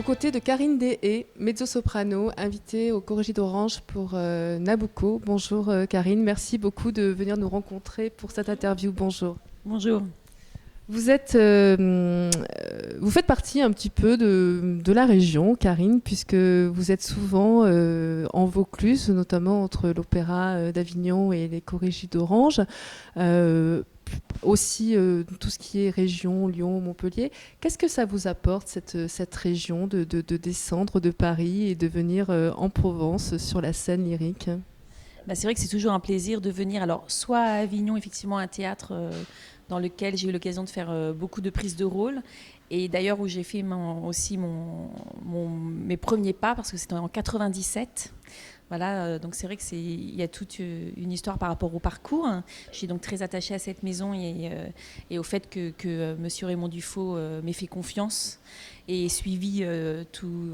côtés de Karine Deshaies, mezzo-soprano, invitée au Corrégie d'Orange pour Nabucco. Bonjour Karine, merci beaucoup de venir nous rencontrer pour cette interview. Bonjour. Bonjour. Vous faites partie un petit peu de la région, Karine, puisque vous êtes souvent en Vaucluse, notamment entre l'Opéra d'Avignon et les Corrégies d'Orange. Aussi tout ce qui est région, Lyon, Montpellier. Qu'est-ce que ça vous apporte, cette région, de descendre de Paris et de venir en Provence sur la scène lyrique ? C'est vrai que c'est toujours un plaisir de venir. Alors, soit à Avignon, effectivement, un théâtre dans lequel j'ai eu l'occasion de faire beaucoup de prises de rôle. Et d'ailleurs, où j'ai fait aussi mes premiers pas, parce que c'était en 97. Voilà, donc c'est vrai qu'il y a toute une histoire par rapport au parcours. Je suis donc très attachée à cette maison et au fait que Monsieur Raymond Dufaux m'ait fait confiance et suivi tout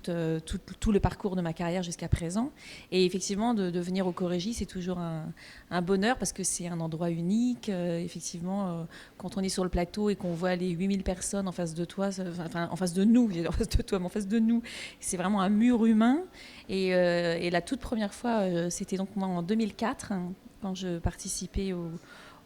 le parcours de ma carrière jusqu'à présent. Et effectivement, de venir au Corrégie, c'est toujours un bonheur parce que c'est un endroit unique. Effectivement, quand on est sur le plateau et qu'on voit les 8000 personnes en face de toi, enfin en face de nous, en face de toi, mais en face de nous, c'est vraiment un mur humain. Et la toute première fois, c'était donc moi en 2004, quand je participais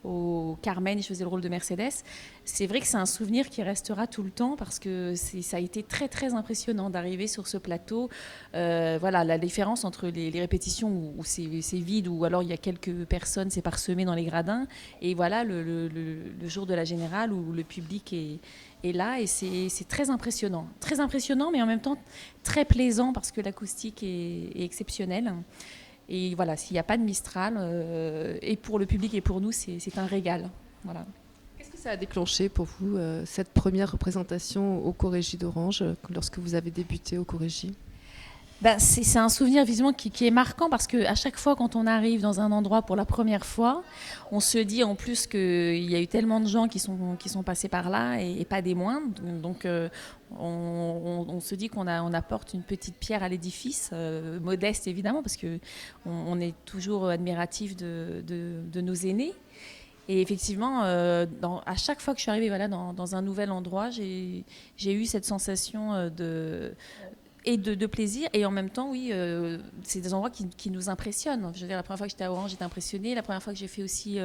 au Carmen et je faisais le rôle de Mercedes. C'est vrai que c'est un souvenir qui restera tout le temps parce que ça a été très très impressionnant d'arriver sur ce plateau. Voilà, la différence entre les répétitions où c'est vide, ou alors il y a quelques personnes, c'est parsemé dans les gradins, et voilà le jour de la Générale où le public est là, et c'est très impressionnant, mais en même temps très plaisant parce que l'acoustique est exceptionnelle. Et voilà, s'il n'y a pas de Mistral, et pour le public et pour nous, c'est un régal. Voilà. Qu'est-ce que ça a déclenché pour vous, cette première représentation au Corrégie d'Orange, lorsque vous avez débuté au Corrégie ? C'est un souvenir visiblement qui est marquant parce qu'à chaque fois quand on arrive dans un endroit pour la première fois, on se dit en plus qu'il y a eu tellement de gens qui sont passés par là et pas des moindres. Donc on se dit qu'on apporte une petite pierre à l'édifice, modeste évidemment, parce qu'on est toujours admiratif de nos aînés. Et effectivement, à chaque fois que je suis arrivée dans un nouvel endroit, j'ai eu cette sensation de plaisir, et en même temps, oui, c'est des endroits qui nous impressionnent. Je veux dire, la première fois que j'étais à Orange, j'étais impressionnée. La première fois que j'ai fait aussi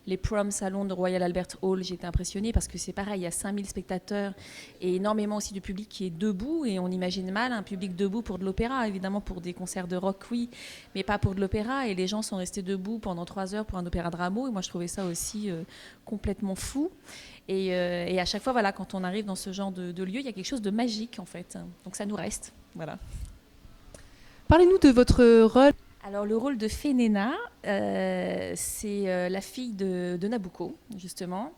les prom salons de Royal Albert Hall, j'étais impressionnée parce que c'est pareil, il y a 5000 spectateurs et énormément aussi de public qui est debout, et on imagine mal un public debout pour de l'opéra. Évidemment, pour des concerts de rock, oui, mais pas pour de l'opéra, et les gens sont restés debout pendant 3 heures pour un opéra de Rameau, et moi je trouvais ça aussi complètement fou. Et à chaque fois, voilà, quand on arrive dans ce genre de lieu, il y a quelque chose de magique en fait. Donc ça nous reste. Voilà. Parlez-nous de votre rôle. Alors le rôle de Fénéna, c'est la fille de Nabucco, justement,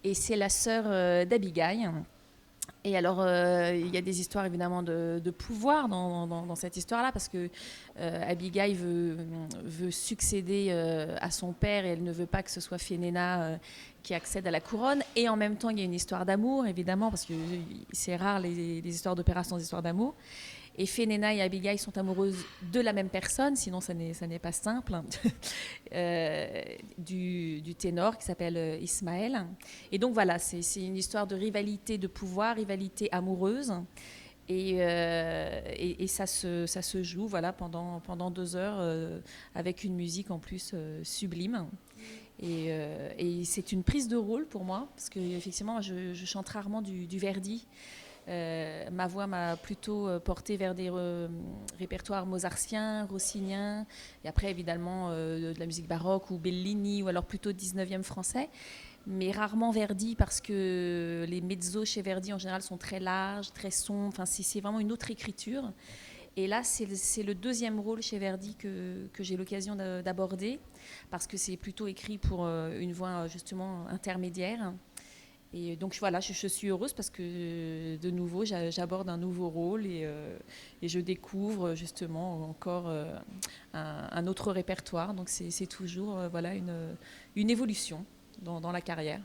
et c'est la sœur d'Abigail. Et alors, il y a des histoires évidemment de pouvoir dans cette histoire-là, parce que Abigail veut succéder à son père, et elle ne veut pas que ce soit Fénéna qui accède à la couronne. Et en même temps, il y a une histoire d'amour, évidemment, parce que c'est rare les histoires d'opéra sans histoire d'amour. Et Fénéna et Abigail sont amoureuses de la même personne, sinon ça n'est pas simple, du ténor qui s'appelle Ismaël. Et donc voilà, c'est une histoire de rivalité de pouvoir, rivalité amoureuse. Et ça se joue voilà, pendant 2 heures avec une musique en plus sublime. Et c'est une prise de rôle pour moi, parce qu'effectivement, je chante rarement du Verdi. Ma voix m'a plutôt portée vers des répertoires mozartiens, rossiniens, et après évidemment de la musique baroque ou Bellini, ou alors plutôt 19e français, mais rarement Verdi, parce que les mezzos chez Verdi en général sont très larges, très sombres, enfin, c'est vraiment une autre écriture. Et là, c'est le deuxième rôle chez Verdi que j'ai l'occasion d'aborder, parce que c'est plutôt écrit pour une voix justement intermédiaire. Et donc voilà, je suis heureuse parce que de nouveau, j'aborde un nouveau rôle, et je découvre justement encore un autre répertoire. Donc c'est toujours voilà, une évolution dans la carrière.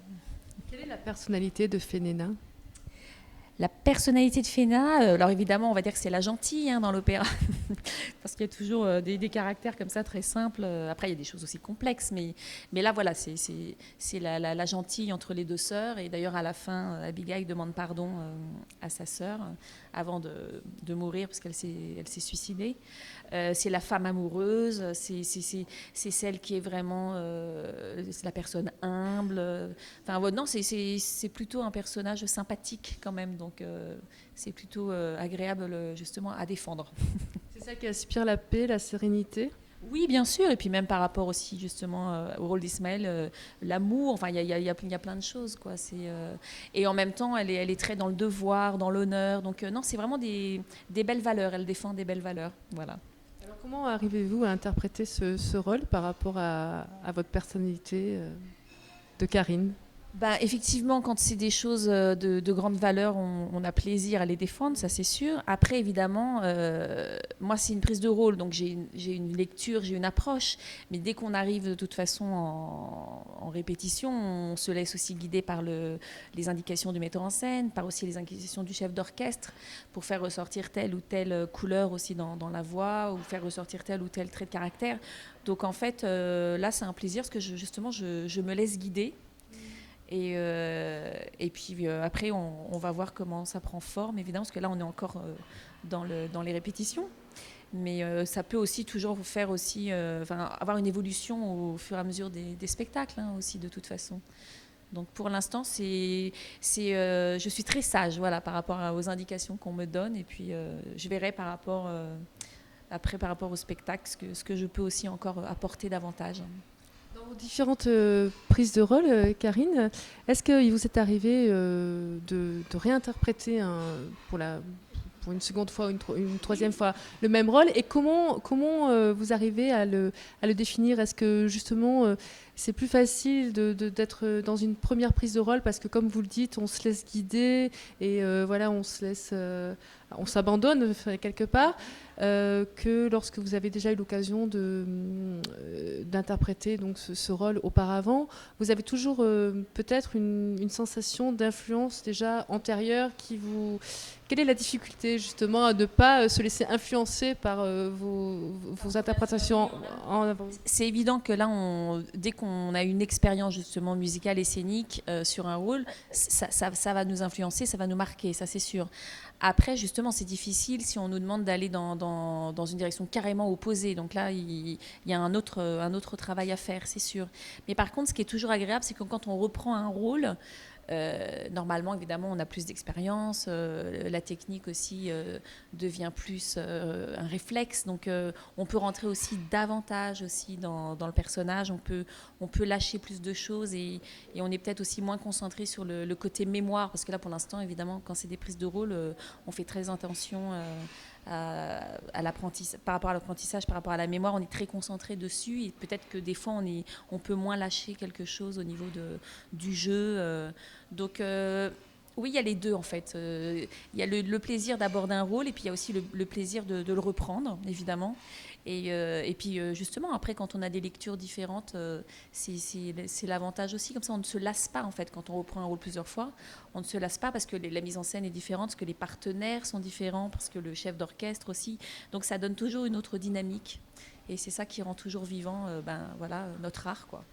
Quelle est la personnalité de Fénéna ? La personnalité de Féna, alors évidemment, on va dire que c'est la gentille dans l'opéra, parce qu'il y a toujours des caractères comme ça très simples. Après, il y a des choses aussi complexes, mais là, voilà, c'est la gentille entre les deux sœurs. Et d'ailleurs, à la fin, Abigail demande pardon à sa sœur avant de mourir, parce qu'elle s'est suicidée. C'est la femme amoureuse, c'est celle qui est vraiment c'est la personne humble. Enfin, non, c'est plutôt un personnage sympathique quand même, donc c'est plutôt agréable justement à défendre. C'est ça qui aspire la paix, la sérénité. Oui, bien sûr, et puis même par rapport aussi justement au rôle d'Ismaël, l'amour, enfin il y a plein de choses quoi. Et en même temps, elle est très dans le devoir, dans l'honneur, donc non, c'est vraiment des belles valeurs. Elle défend des belles valeurs, voilà. Alors comment arrivez-vous à interpréter ce rôle par rapport à votre personnalité de Karine? Effectivement, quand c'est des choses de grande valeur, on a plaisir à les défendre, ça c'est sûr. Après, évidemment, moi c'est une prise de rôle, donc j'ai une lecture, j'ai une approche. Mais dès qu'on arrive de toute façon en répétition, on se laisse aussi guider par les indications du metteur en scène, par aussi les indications du chef d'orchestre, pour faire ressortir telle ou telle couleur aussi dans la voix, ou faire ressortir tel ou tel trait de caractère. Donc en fait, là c'est un plaisir parce que justement je me laisse guider. Et puis après, on va voir comment ça prend forme, évidemment, parce que là, on est encore dans les répétitions. Mais ça peut aussi toujours faire aussi, avoir une évolution au fur et à mesure des spectacles aussi, de toute façon. Donc pour l'instant, je suis très sage voilà, par rapport aux indications qu'on me donne. Et puis je verrai après, par rapport au spectacle, ce que je peux aussi encore apporter davantage. Dans vos différentes prises de rôle, Karine, est-ce qu'il vous est arrivé de réinterpréter pour une seconde fois ou une troisième fois le même rôle, et comment vous arrivez à le définir? Est-ce que justement c'est plus facile d'être dans une première prise de rôle parce que, comme vous le dites, on se laisse guider et voilà, on s'abandonne quelque part, que lorsque vous avez déjà eu l'occasion d'interpréter donc ce rôle auparavant, vous avez toujours peut-être une sensation d'influence déjà antérieure qui vous... Quelle est la difficulté justement à ne pas se laisser influencer par vos interprétations en avant? C'est évident que là, dès qu'on a une expérience justement musicale et scénique sur un rôle, ça va nous influencer, ça va nous marquer, ça c'est sûr. Après, justement, c'est difficile si on nous demande d'aller dans une direction carrément opposée. Donc là, il y a un autre travail à faire, c'est sûr. Mais par contre, ce qui est toujours agréable, c'est que quand on reprend un rôle, normalement, évidemment, on a plus d'expérience, la technique aussi devient plus un réflexe, donc on peut rentrer aussi davantage aussi dans le personnage, on peut lâcher plus de choses et on est peut-être aussi moins concentré sur le côté mémoire, parce que là, pour l'instant, évidemment, quand c'est des prises de rôle, on fait très attention à l'apprentissage, par rapport à l'apprentissage, par rapport à la mémoire, on est très concentré dessus et peut-être que des fois on peut moins lâcher quelque chose au niveau du jeu. Donc oui, il y a les deux en fait. Il y a le plaisir d'aborder un rôle et puis il y a aussi le plaisir de le reprendre, évidemment. Et puis justement, après, quand on a des lectures différentes, c'est l'avantage aussi. Comme ça, on ne se lasse pas en fait quand on reprend un rôle plusieurs fois. On ne se lasse pas parce que la mise en scène est différente, parce que les partenaires sont différents, parce que le chef d'orchestre aussi. Donc ça donne toujours une autre dynamique. Et c'est ça qui rend toujours vivant voilà, notre art, quoi.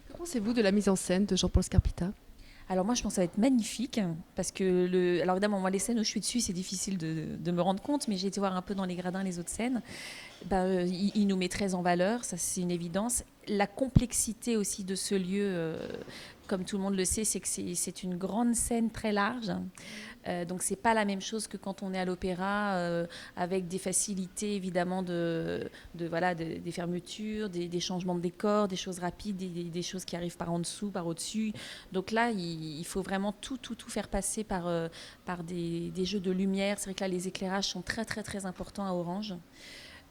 Que pensez-vous de la mise en scène de Jean-Paul Scarpita? Alors moi, je pense que ça va être magnifique parce que alors évidemment, moi, les scènes où je suis dessus, c'est difficile de me rendre compte, mais j'ai été voir un peu dans les gradins les autres scènes. Il nous met très en valeur, ça c'est une évidence. La complexité aussi de ce lieu, comme tout le monde le sait, c'est que c'est une grande scène très large. Donc c'est pas la même chose que quand on est à l'opéra avec des facilités évidemment voilà, des fermetures, des changements de décor, des choses rapides, des choses qui arrivent par en dessous, par au-dessus. Donc là il faut vraiment tout faire passer par des jeux de lumière. C'est vrai que là les éclairages sont très très très importants à Orange.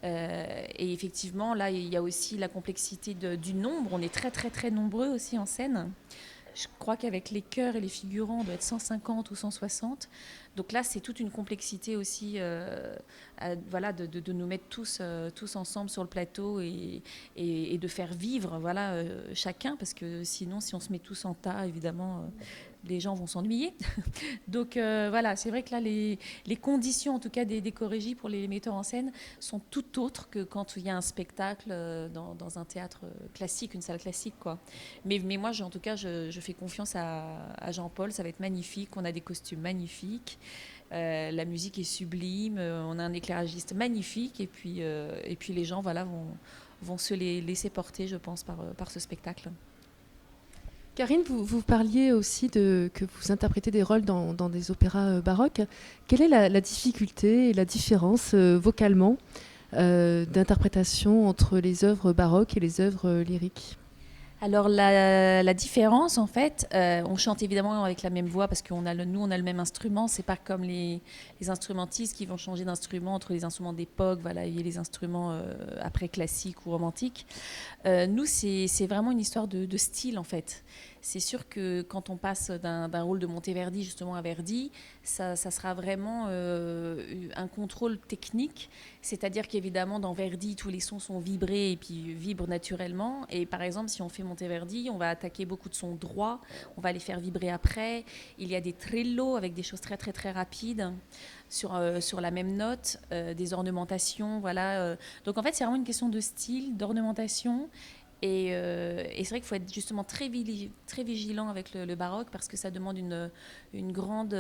Et effectivement là il y a aussi la complexité du nombre. On est très très très nombreux aussi en scène. Je crois qu'avec les chœurs et les figurants, on doit être 150 ou 160. Donc là, c'est toute une complexité aussi, voilà, de nous mettre tous ensemble sur le plateau et de faire vivre, voilà, chacun, parce que sinon, si on se met tous en tas, évidemment, les gens vont s'ennuyer. Donc voilà, c'est vrai que là, les conditions, en tout cas des chorégies pour les metteurs en scène, sont tout autres que quand il y a un spectacle dans un théâtre classique, une salle classique, quoi. Mais moi, en tout cas, je fais confiance à Jean-Paul, ça va être magnifique, on a des costumes magnifiques, la musique est sublime, on a un éclairagiste magnifique, et puis les gens, voilà, vont se les laisser porter, je pense, par ce spectacle. Karine, vous parliez aussi que vous interprétez des rôles dans des opéras baroques. Quelle est la difficulté et la différence vocalement d'interprétation entre les œuvres baroques et les œuvres lyriques? Alors la différence, en fait, on chante évidemment avec la même voix parce qu'on a nous on a le même instrument. C'est pas comme les instrumentistes qui vont changer d'instrument entre les instruments d'époque, voilà, et les instruments après classiques ou romantiques. Nous, c'est vraiment une histoire de style, en fait. C'est sûr que quand on passe d'un rôle de Monteverdi justement à Verdi, ça sera vraiment un contrôle technique. C'est-à-dire qu'évidemment, dans Verdi, tous les sons sont vibrés et puis vibrent naturellement. Et par exemple, si on fait Monteverdi, on va attaquer beaucoup de sons droits, on va les faire vibrer après. Il y a des trillos avec des choses très très très rapides sur la même note, des ornementations, voilà. Donc en fait, c'est vraiment une question de style, d'ornementation. Et c'est vrai qu'il faut être justement très vigilant avec le baroque parce que ça demande une grande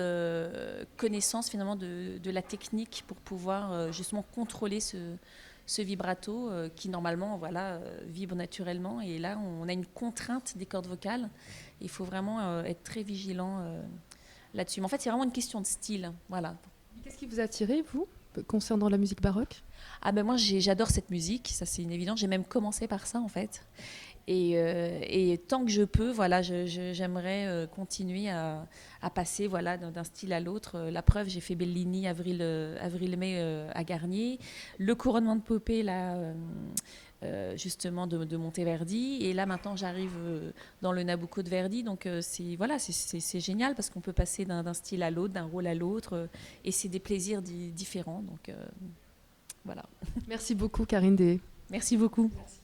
connaissance finalement de la technique pour pouvoir justement contrôler ce vibrato qui normalement voilà, vibre naturellement. Et là, on a une contrainte des cordes vocales. Il faut vraiment être très vigilant là-dessus. Mais en fait, c'est vraiment une question de style. Voilà. Qu'est-ce qui vous a attiré, vous, concernant la musique baroque? Ah ben moi j'adore cette musique, ça c'est une évidence. J'ai même commencé par ça en fait. Et tant que je peux, voilà, j'aimerais continuer à passer voilà, d'un style à l'autre. La preuve, j'ai fait Bellini, avril-mai à Garnier. Le couronnement de Popée, là, justement, de Monteverdi. Et là, maintenant, j'arrive dans le Nabucco de Verdi. Donc, c'est génial parce qu'on peut passer d'un style à l'autre, d'un rôle à l'autre. Et c'est des plaisirs différents. Donc, voilà. Merci beaucoup, Karine Des. Merci beaucoup. Merci.